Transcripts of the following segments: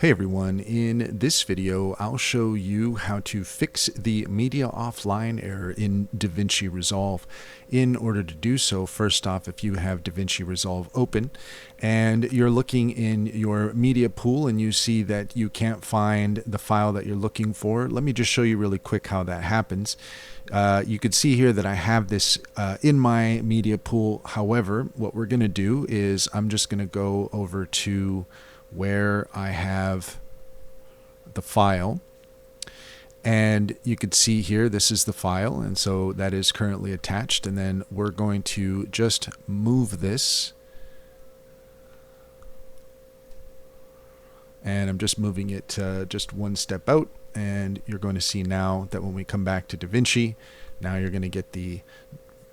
Hey everyone, in this video I'll show you how to fix the media offline error in DaVinci Resolve. In order to do so, first off, if you have DaVinci Resolve open and you're looking in your media pool and you see that you can't find the file that you're looking for, let me just show you really quick how that happens. You can see here that I have this in my media pool. However, what we're going to do is I'm just going to go over to where I have the file, and you can see here this is the file, and so that is currently attached, and then we're going to just move this, and I'm just moving it just one step out, and you're going to see now that when we come back to DaVinci, now you're going to get the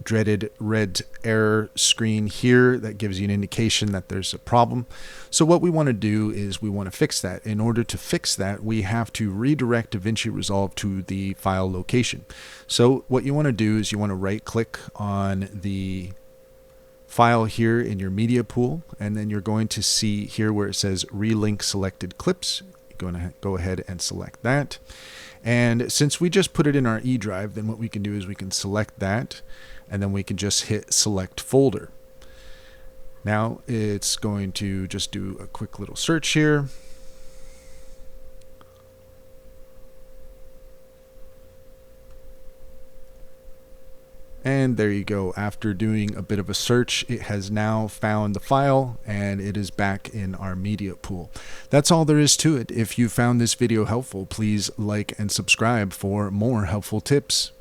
dreaded red error screen here that gives you an indication that there's a problem. So what we want to do is we want to fix that. In order to fix that, we have to redirect DaVinci Resolve to the file location. So what you want to do is you want to right click on the file here in your media pool, and then you're going to see here where it says relink selected clips. You're going to go ahead and select that. And since we just put it in our E drive, then what we can do is we can select that, and then we can just hit select folder. Now it's going to just do a quick little search here. And there you go. After doing a bit of a search, it has now found the file and it is back in our media pool. That's all there is to it. If you found this video helpful, please like and subscribe for more helpful tips.